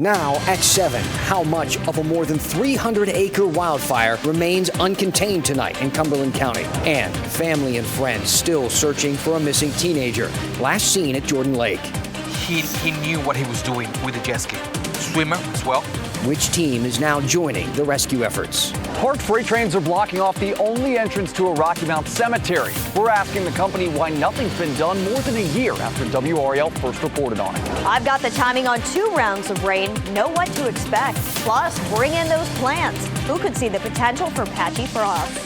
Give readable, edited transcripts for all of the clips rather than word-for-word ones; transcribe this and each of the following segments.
Now at 7, how much of a more than 300-acre wildfire remains uncontained tonight in Cumberland County? And family and friends still searching for a missing teenager, last seen at Jordan Lake. He knew what he was doing with the jet ski. Swimmer as well. Which team is now joining the rescue efforts? Parked freight trains are blocking off the only entrance to a Rocky Mount cemetery. We're asking the company why nothing's been done more than a year after WRAL first reported on it. I've got the timing on 2 rounds of rain, know what to expect. Plus, bring in those plants. Who could see the potential for patchy frost?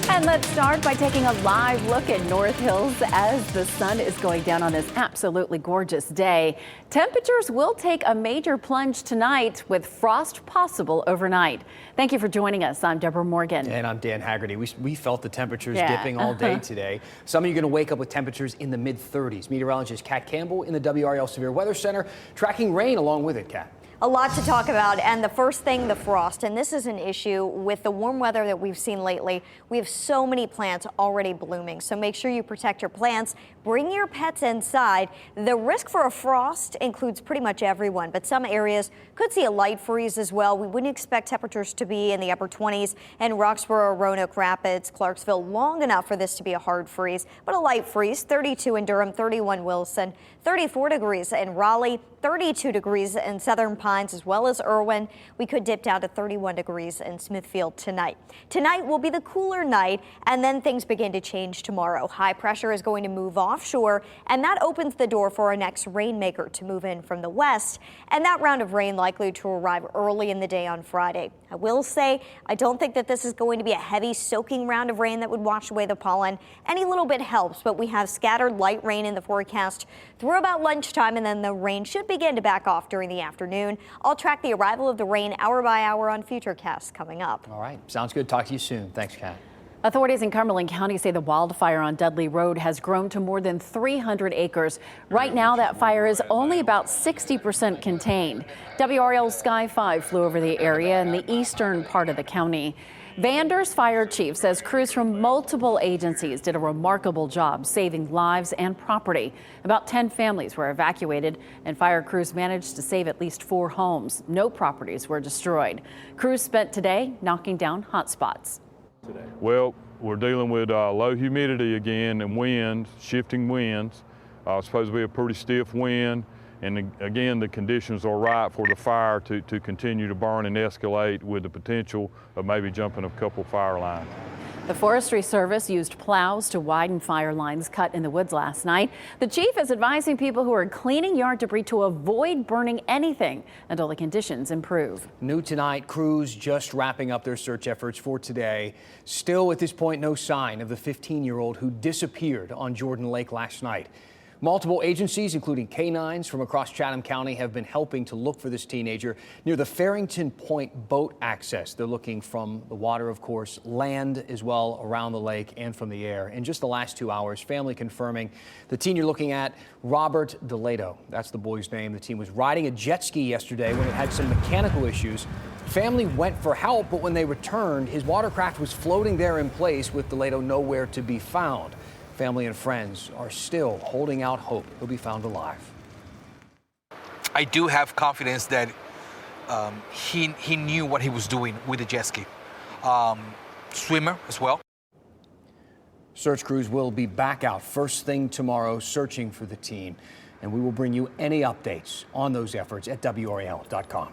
And let's start by taking a live look at North Hills as the sun is going down on this absolutely gorgeous day. Temperatures will take a major plunge tonight with frost possible overnight. Thank you for joining us. I'm Deborah Morgan. And I'm Dan Haggerty. We felt the temperatures dipping all day today. Some of you are going to wake up with temperatures in the mid-30s. Meteorologist Kat Campbell in the WRAL Severe Weather Center tracking rain along with it, Kat. A lot to talk about, and the first thing, the frost. And this is an issue with the warm weather that we've seen lately. We have so many plants already blooming, so make sure you protect your plants. Bring your pets inside. The risk for a frost includes pretty much everyone, but some areas could see a light freeze as well. We wouldn't expect temperatures to be in the upper 20s in Roxborough, Roanoke Rapids, Clarksville, long enough for this to be a hard freeze, but a light freeze. 32 in Durham, 31 Wilson, 34 degrees in Raleigh, 32 degrees in Southern Pines as well as Irwin. We could dip down to 31 degrees in Smithfield tonight. Tonight will be the cooler night, and then things begin to change tomorrow. High pressure is going to move offshore, and that opens the door for our next rainmaker to move in from the west, and that round of rain likely to arrive early in the day on Friday. I will say I don't think that this is going to be a heavy soaking round of rain that would wash away the pollen. Any little bit helps, but we have scattered light rain in the forecast through about lunchtime, and then the rain should begin to back off during the afternoon. I'll track the arrival of the rain hour by hour on Futurecasts coming up. All right. Sounds good. Talk to you soon. Thanks, Kat. Authorities in Cumberland County say the wildfire on Dudley Road has grown to more than 300 acres. Right now, that fire is only about 60% contained. WRAL Sky 5 flew over the area in the eastern part of the county. Vander's fire chief says crews from multiple agencies did a remarkable job saving lives and property. About 10 families were evacuated, and fire crews managed to save at least 4 homes. No properties were destroyed. Crews spent today knocking down hot spots. Well, we're dealing with low humidity again and winds, shifting winds. Supposed to be a pretty stiff wind. And again, the conditions are right for the fire to continue to burn and escalate with the potential of maybe jumping a couple fire lines. The Forestry Service used plows to widen fire lines cut in the woods last night. The chief is advising people who are cleaning yard debris to avoid burning anything until the conditions improve. New tonight, crews just wrapping up their search efforts for today. Still at this point, no sign of the 15-year-old who disappeared on Jordan Lake last night. Multiple agencies, including canines from across Chatham County, have been helping to look for this teenager near the Farrington Point boat access. They're looking from the water, of course, land as well around the lake and from the air. In just the last 2 hours, family confirming the teen you're looking at, Robert DeLato. That's the boy's name. The teen was riding a jet ski yesterday when it had some mechanical issues. Family went for help, but when they returned, his watercraft was floating there in place with DeLato nowhere to be found. Family and friends are still holding out hope he'll be found alive. I do have confidence that he knew what he was doing with the jet ski. Swimmer as well. Search crews will be back out first thing tomorrow searching for the teen, and we will bring you any updates on those efforts at WRAL.com.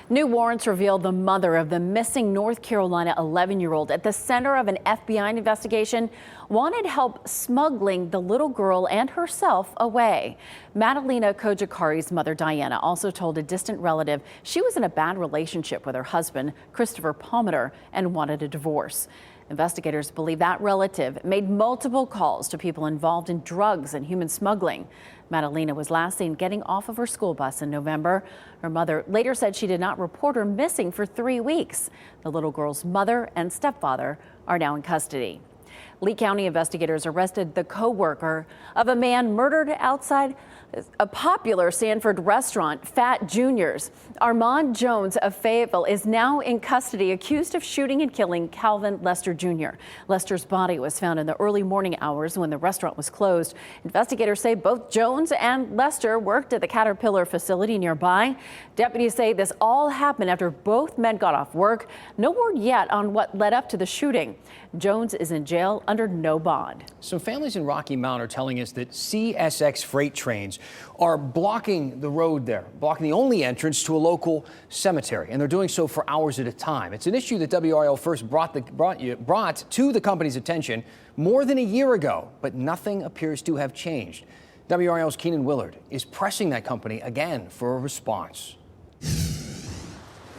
New warrants reveal the mother of the missing North Carolina 11-year-old at the center of an FBI investigation wanted help smuggling the little girl and herself away. Madalena Kojikari's mother, Diana, also told a distant relative she was in a bad relationship with her husband, Christopher Palmer, and wanted a divorce. Investigators believe that relative made multiple calls to people involved in drugs and human smuggling. Madalena was last seen getting off of her school bus in November. Her mother later said she did not report her missing for 3 weeks. The little girl's mother and stepfather are now in custody. Lee County investigators arrested the co-worker of a man murdered outside a popular Sanford restaurant, Fat Junior's. Armand Jones of Fayetteville is now in custody, accused of shooting and killing Calvin Lester Jr. Lester's body was found in the early morning hours when the restaurant was closed. Investigators say both Jones and Lester worked at the Caterpillar facility nearby. Deputies say this all happened after both men got off work. No word yet on what led up to the shooting. Jones is in jail under no bond. Some families in Rocky Mount are telling us that CSX freight trains are blocking the road there, blocking the only entrance to a local cemetery, and they're doing so for hours at a time. It's an issue that WRAL first brought to the company's attention more than a year ago, but nothing appears to have changed. WRAL's Keenan Willard is pressing that company again for a response.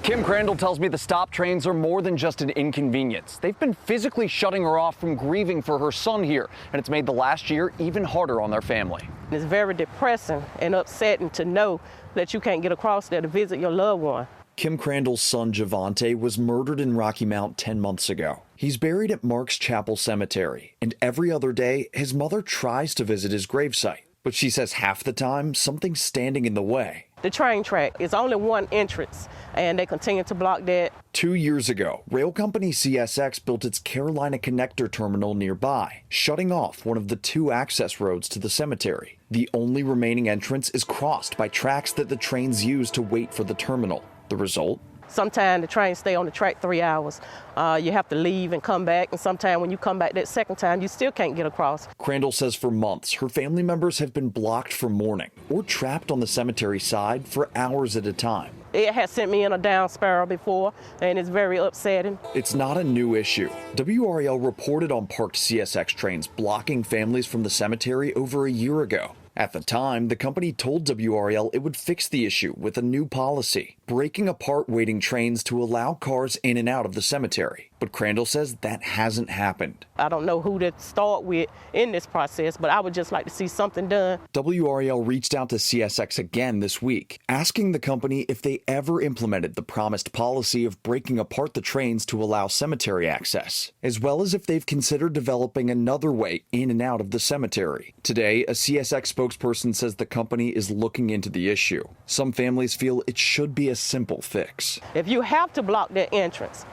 Kim Crandall tells me the stop trains are more than just an inconvenience. They've been physically shutting her off from grieving for her son here, and it's made the last year even harder on their family. It's very depressing and upsetting to know that you can't get across there to visit your loved one. Kim Crandall's son, Javante, was murdered in Rocky Mount 10 months ago. He's buried at Marks Chapel Cemetery, and every other day, his mother tries to visit his gravesite. But she says half the time, something's standing in the way. The train track is only one entrance, and they continue to block that. 2 years ago, rail company CSX built its Carolina Connector terminal nearby, shutting off one of the two access roads to the cemetery. The only remaining entrance is crossed by tracks that the trains use to wait for the terminal. The result? Sometimes the trains stay on the track 3 hours. You have to leave and come back, and sometimes when you come back that second time, you still can't get across. Crandall says for months, her family members have been blocked from mourning or trapped on the cemetery side for hours at a time. It has sent me in a down spiral before, and it's very upsetting. It's not a new issue. WRAL reported on parked CSX trains blocking families from the cemetery over a year ago. At the time, the company told WRAL it would fix the issue with a new policy, breaking apart waiting trains to allow cars in and out of the cemetery. But Crandall says that hasn't happened. I don't know who to start with in this process, but I would just like to see something done. WRAL reached out to CSX again this week, asking the company if they ever implemented the promised policy of breaking apart the trains to allow cemetery access, as well as if they've considered developing another way in and out of the cemetery. Today, a CSX spokesperson says the company is looking into the issue. Some families feel it should be a simple fix. If you have to block that entrance,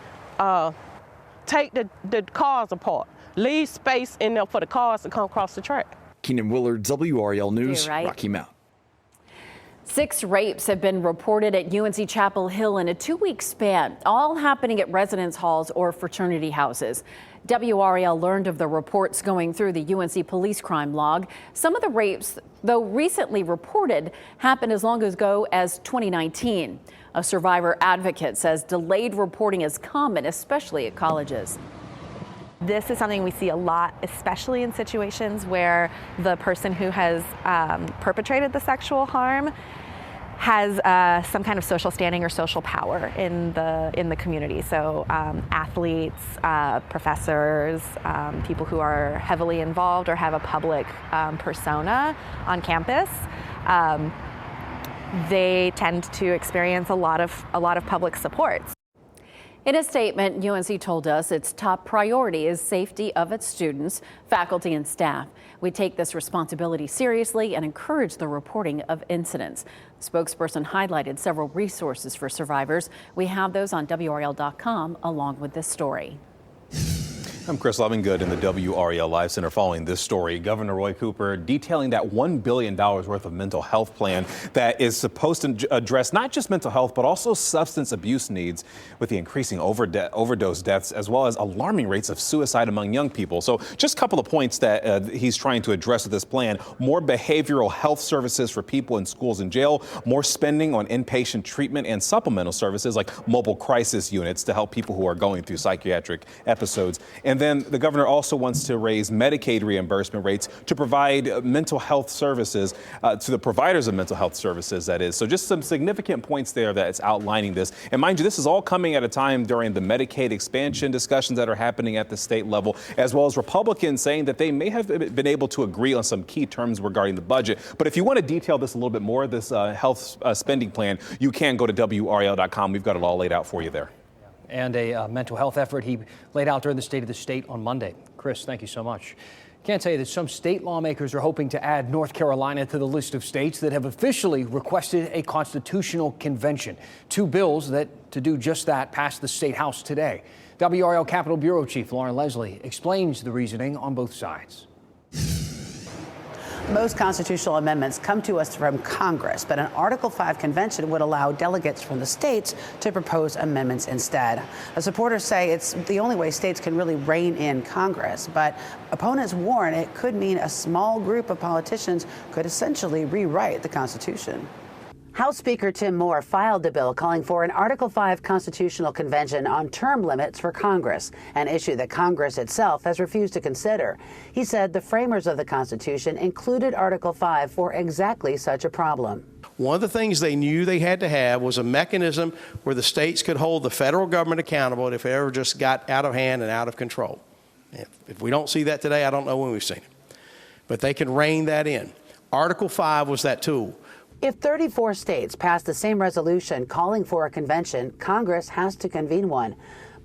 take the cars apart. Leave space in there for the cars to come across the track. Keenan Willard, WRAL News, Rocky Mount. 6 rapes have been reported at UNC Chapel Hill in a 2-week span, all happening at residence halls or fraternity houses. WRAL learned of the reports going through the UNC police crime log. Some of the rapes, though recently reported, happened as long ago as 2019. A survivor advocate says delayed reporting is common, especially at colleges. This is something we see a lot, especially in situations where the person who has perpetrated the sexual harm has some kind of social standing or social power in the community. So athletes, professors, people who are heavily involved or have a public persona on campus. They tend to experience a lot of public support. In a statement, UNC told us its top priority is safety of its students, faculty, and staff. We take this responsibility seriously and encourage the reporting of incidents. The spokesperson highlighted several resources for survivors. We have those on WRAL.com along with this story. I'm Chris Lovingood in the WRAL Live Center following this story. Governor Roy Cooper detailing that $1 billion worth of mental health plan that is supposed to address not just mental health, but also substance abuse needs with the increasing overdose deaths, as well as alarming rates of suicide among young people. So just a couple of points that he's trying to address with this plan: more behavioral health services for people in schools and jail, more spending on inpatient treatment and supplemental services like mobile crisis units to help people who are going through psychiatric episodes. And then the governor also wants to raise Medicaid reimbursement rates to provide mental health services to the providers of mental health services, that is. So just some significant points there that's outlining this. And mind you, this is all coming at a time during the Medicaid expansion discussions that are happening at the state level, as well as Republicans saying that they may have been able to agree on some key terms regarding the budget. But if you want to detail this a little bit more, this health spending plan, you can go to WRAL.com. We've got it all laid out for you there. and a mental health effort he laid out during the State of the State on Monday. Chris, thank you so much. Can't tell you that some state lawmakers are hoping to add North Carolina to the list of states that have officially requested a constitutional convention. Two bills that to do just that passed the State House today. WRAL Capitol Bureau Chief Lauren Leslie explains the reasoning on both sides. Most constitutional amendments come to us from Congress, but an Article 5 convention would allow delegates from the states to propose amendments instead. The supporters say it's the only way states can really rein in Congress, but opponents warn it could mean a small group of politicians could essentially rewrite the Constitution. House Speaker Tim Moore filed a bill calling for an Article 5 constitutional convention on term limits for Congress, an issue that Congress itself has refused to consider. He said the framers of the Constitution included Article 5 for exactly such a problem. One of the things they knew they had to have was a mechanism where the states could hold the federal government accountable if it ever just got out of hand and out of control. If we don't see that today, I don't know when we've seen it. But they can rein that in. Article 5 was that tool. If 34 states pass the same resolution calling for a convention, Congress has to convene one.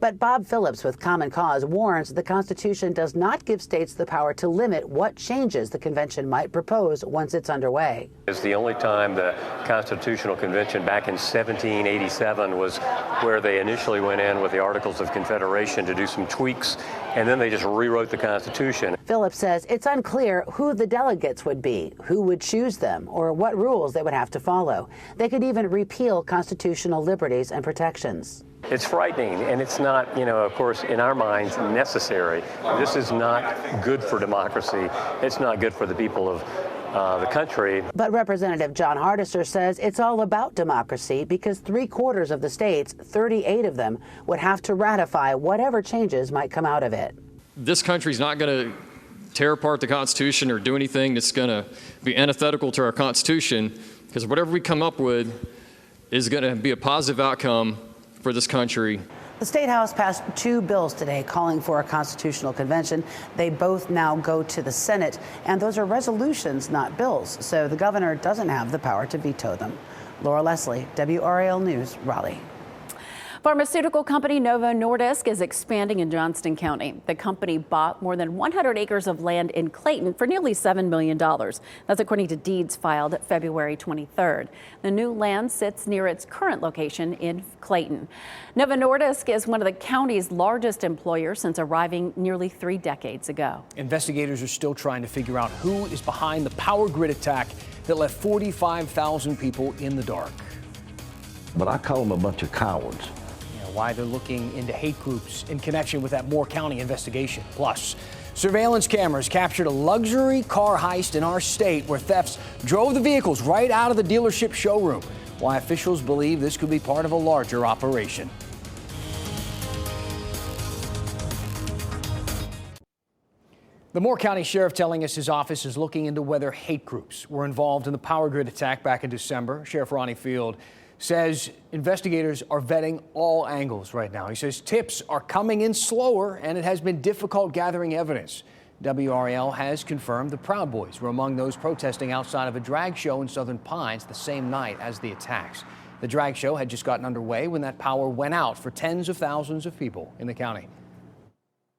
But Bob Phillips with Common Cause warns the Constitution does not give states the power to limit what changes the convention might propose once it's underway. It's the only time the Constitutional Convention back in 1787 was where they initially went in with the Articles of Confederation to do some tweaks, and then they just rewrote the Constitution. Phillips says it's unclear who the delegates would be, who would choose them, or what rules they would have to follow. They could even repeal constitutional liberties and protections. It's frightening, and it's not, of course, in our minds, necessary. This is not good for democracy. It's not good for the people of the country. But Representative John Hardisser says it's all about democracy because 3/4 of the states, 38 of them, would have to ratify whatever changes might come out of it. This country's not going to tear apart the Constitution or do anything that's going to be antithetical to our Constitution, because whatever we come up with is going to be a positive outcome for this country. The State House passed 2 bills today calling for a constitutional convention. They both now go to the Senate, and those are resolutions, not bills, so the governor doesn't have the power to veto them. Laura Leslie, WRAL News, Raleigh. Pharmaceutical company Novo Nordisk is expanding in Johnston County. The company bought more than 100 acres of land in Clayton for nearly $7 million. That's according to deeds filed February 23rd. The new land sits near its current location in Clayton. Novo Nordisk is one of the county's largest employers since arriving nearly 3 decades ago. Investigators are still trying to figure out who is behind the power grid attack that left 45,000 people in the dark. But I call them a bunch of cowards. Why they're looking into hate groups in connection with that Moore County investigation. Plus, surveillance cameras captured a luxury car heist in our state where thefts drove the vehicles right out of the dealership showroom. Why officials believe this could be part of a larger operation. The Moore County Sheriff telling us his office is looking into whether hate groups were involved in the power grid attack back in December. Sheriff Ronnie Field says investigators are vetting all angles right now. He says tips are coming in slower and it has been difficult gathering evidence. WRAL has confirmed the Proud Boys were among those protesting outside of a drag show in Southern Pines the same night as the attacks. The drag show had just gotten underway when that power went out for tens of thousands of people in the county.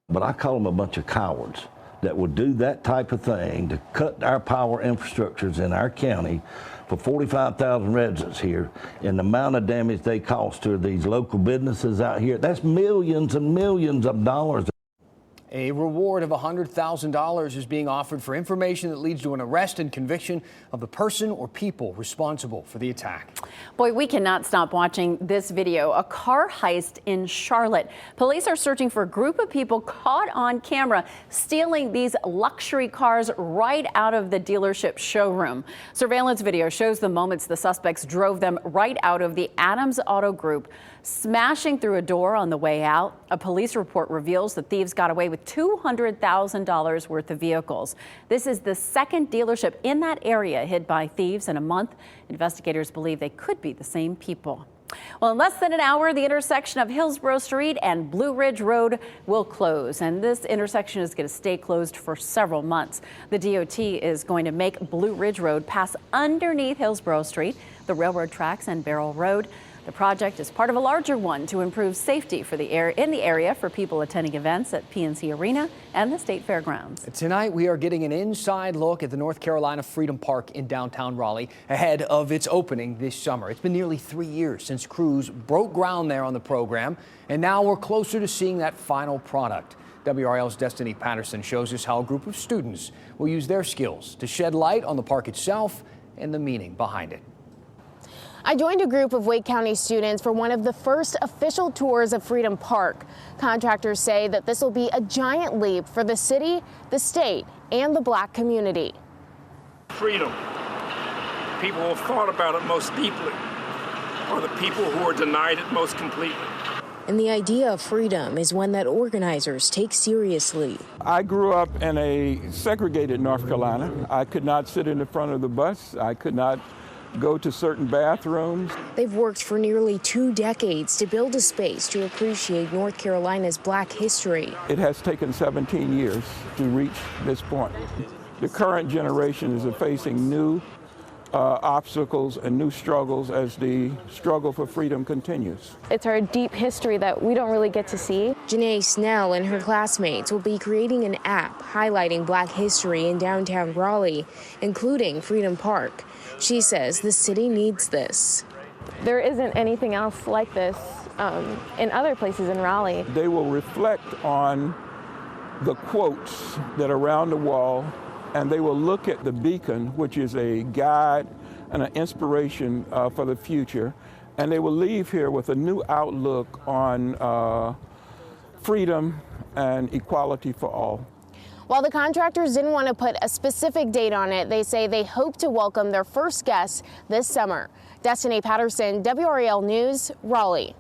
But I call them a bunch of cowards that would do that type of thing to cut our power infrastructures in our county for 45,000 residents here, and the amount of damage they cause to these local businesses out here, that's millions and millions of dollars. A reward of $100,000 is being offered for information that leads to an arrest and conviction of the person or people responsible for the attack. Boy, we cannot stop watching this video. A car heist in Charlotte. Police are searching for a group of people caught on camera stealing these luxury cars right out of the dealership showroom. Surveillance video shows the moments the suspects drove them right out of the Adams Auto Group, smashing through a door on the way out. A police report reveals the thieves got away with $200,000 worth of vehicles. This is the second dealership in that area hit by thieves in a month. Investigators believe they could be the same people. Well, in less than an hour, the intersection of Hillsborough Street and Blue Ridge Road will close, and this intersection is going to stay closed for several months. The DOT is going to make Blue Ridge Road pass underneath Hillsborough Street, the railroad tracks, and Barrel Road. The project is part of a larger one to improve safety for in the area for people attending events at PNC Arena and the State Fairgrounds. Tonight, we are getting an inside look at the North Carolina Freedom Park in downtown Raleigh ahead of its opening this summer. It's been nearly 3 years since crews broke ground there on the program, and now we're closer to seeing that final product. WRAL's Destiny Patterson shows us how a group of students will use their skills to shed light on the park itself and the meaning behind it. I joined a group of Wake County students for one of the first official tours of Freedom Park. Contractors say that this will be a giant leap for the city, the state, and the Black community. Freedom. People who have thought about it most deeply are the people who are denied it most completely. And the idea of freedom is one that organizers take seriously. I grew up in a segregated North Carolina. I could not sit in the front of the bus. I could not go to certain bathrooms. They've worked for nearly 2 decades to build a space to appreciate North Carolina's Black history. It has taken 17 years to reach this point. The current generation is facing new obstacles and new struggles as the struggle for freedom continues. It's our deep history that we don't really get to see. Janae Snell and her classmates will be creating an app highlighting Black history in downtown Raleigh, including Freedom Park. She says the city needs this. There isn't anything else like this in other places in Raleigh. They will reflect on the quotes that are around the wall, and they will look at the beacon, which is a guide and an inspiration for the future, and they will leave here with a new outlook on freedom and equality for all. While the contractors didn't want to put a specific date on it, they say they hope to welcome their first guests this summer. Destiny Patterson, WRAL News, Raleigh.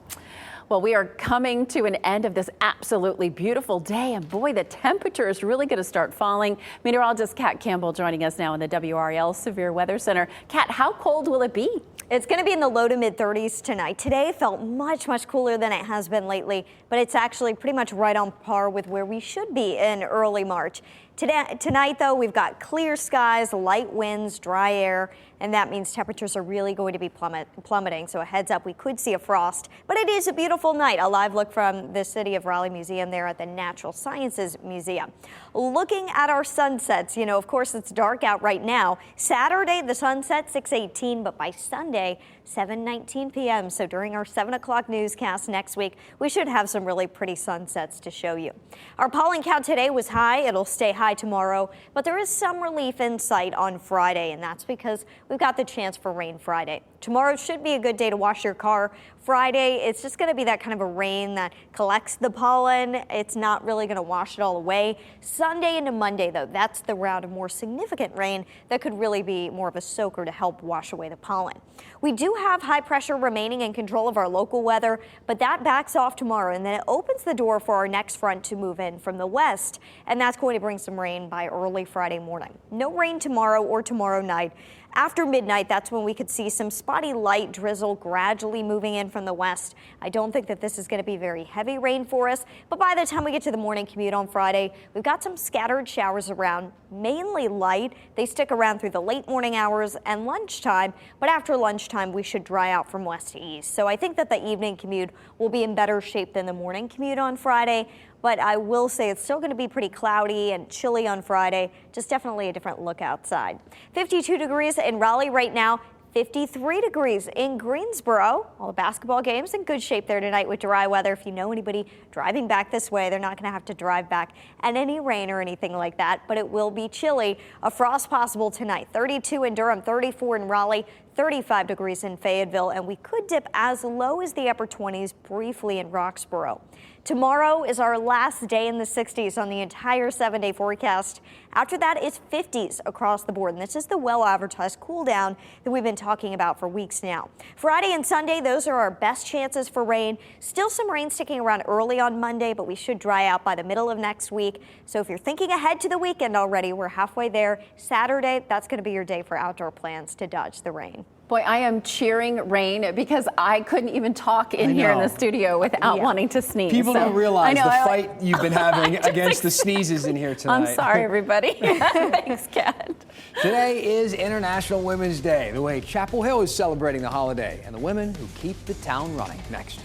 Well, we are coming to an end of this absolutely beautiful day, and boy, the temperature is really going to start falling. Meteorologist Kat Campbell joining us now in the WRAL Severe Weather Center. Kat, how cold will it be? It's going to be in the low to mid 30s tonight. Today felt much cooler than it has been lately, but it's actually pretty much right on par with where we should be in early March. Tonight, though, we've got clear skies, light winds, dry air, and that means temperatures are really going to be plummeting. So a heads up, we could see a frost, but it is a beautiful night. A live look from the City of Raleigh Museum there at the Natural Sciences Museum. Looking at our sunsets, you know, of course, it's dark out right now. Saturday, the sunset 6:18, but by Sunday, 7:19 p.m. So during our 7 o'clock newscast next week, we should have some really pretty sunsets to show you. Our pollen count today was high. It'll stay high tomorrow, but there is some relief in sight on Friday, and that's because we've got the chance for rain Friday. Tomorrow should be a good day to wash your car. Friday, it's just going to be that kind of a rain that collects the pollen. It's not really going to wash it all away. Sunday into Monday, though, that's the round of more significant rain that could really be more of a soaker to help wash away the pollen. We do have high pressure remaining in control of our local weather, but that backs off tomorrow, and then it opens the door for our next front to move in from the west, and that's going to bring some rain by early Friday morning. No rain tomorrow or tomorrow night. After midnight, that's when we could see some spotty light drizzle gradually moving in from the west. I don't think that this is going to be very heavy rain for us, but by the time we get to the morning commute on Friday, we've got some scattered showers around, mainly light. They stick around through the late morning hours and lunchtime, but after lunchtime, we should dry out from west to east. So I think that the evening commute will be in better shape than the morning commute on Friday. But I will say it's still going to be pretty cloudy and chilly on Friday. Just definitely a different look outside. 52 degrees in Raleigh right now. 53 degrees in Greensboro. All the basketball games in good shape there tonight with dry weather. If you know anybody driving back this way, they're not going to have to drive back in any rain or anything like that, but it will be chilly. A frost possible tonight. 32 in Durham, 34 in Raleigh, 35 degrees in Fayetteville, and we could dip as low as the upper 20s briefly in Roxborough. Tomorrow is our last day in the 60s on the entire 7-day forecast. After that, it's 50s across the board, and this is the well-advertised cool down that we've been talking about for weeks now. Friday and Sunday, those are our best chances for rain. Still some rain sticking around early on Monday, but we should dry out by the middle of next week. So if you're thinking ahead to the weekend already, we're halfway there. Saturday, that's going to be your day for outdoor plans to dodge the rain. Boy, I am cheering rain because I couldn't even talk in here in the studio without wanting to sneeze. People don't realize the fight you've been having just against the sneezes in here tonight. I'm sorry, everybody. Thanks, Kat. Today is International Women's Day, the way Chapel Hill is celebrating the holiday, and the women who keep the town running. Next.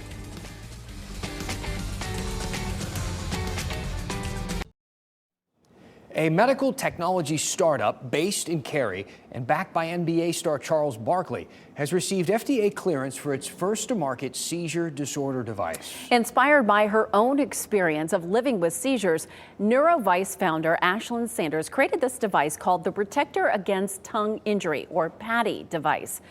A medical technology startup based in Cary and backed by NBA star Charles Barkley has received FDA clearance for its first-to-market seizure disorder device. Inspired by her own experience of living with seizures, NeuroVice founder Ashlyn Sanders created this device called the Protector Against Tongue Injury, or PATI device.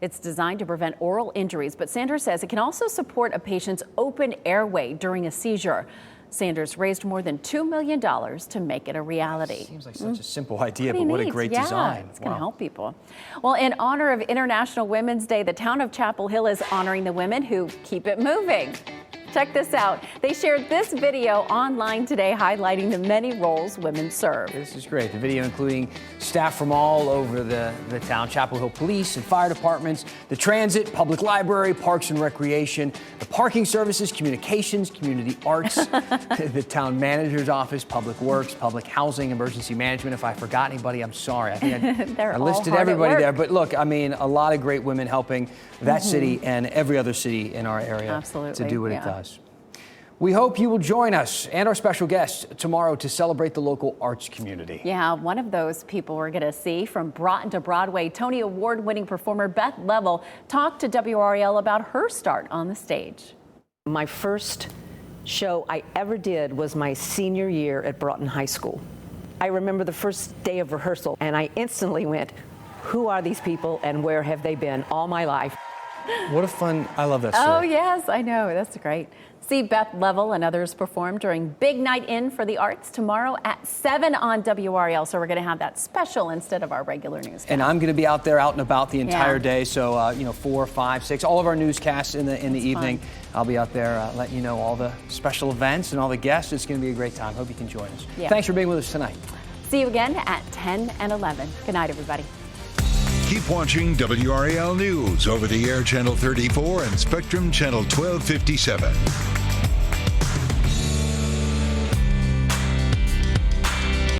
It's designed to prevent oral injuries, but Sanders says it can also support a patient's open airway during a seizure. Sanders raised more than $2 million to make it a reality. Seems like such a simple idea, but what a great design. It's going to help people. Well, in honor of International Women's Day, the town of Chapel Hill is honoring the women who keep it moving. Check this out. They shared this video online today highlighting the many roles women serve. This is great. The video including staff from all over the town, Chapel Hill Police and Fire Departments, the Transit, Public Library, Parks and Recreation, the Parking Services, Communications, Community Arts, the Town Manager's Office, Public Works, Public Housing, Emergency Management. If I forgot anybody, I'm sorry. I think I listed everybody there. But look, I mean, a lot of great women helping that city and every other city in our area to do what it does. We hope you will join us and our special guests tomorrow to celebrate the local arts community. Yeah, one of those people we're going to see from Broughton to Broadway, Tony Award-winning performer Beth Level talked to WRAL about her start on the stage. My first show I ever did was my senior year at Broughton High School. I remember the first day of rehearsal, and I instantly went, who are these people and where have they been all my life? What a fun, I love that story. Oh, yes, I know. That's great. See Beth Level and others perform during Big Night In for the Arts tomorrow at 7 on WRAL. So we're going to have that special instead of our regular news. And I'm going to be out there out and about the entire day. So, you know, 4, 5, 6, all of our newscasts in the evening. Fun. I'll be out there letting you know all the special events and all the guests. It's going to be a great time. Hope you can join us. Yeah. Thanks for being with us tonight. See you again at 10 and 11. Good night, everybody. Keep watching WRAL News over the air channel 34 and Spectrum channel 1257.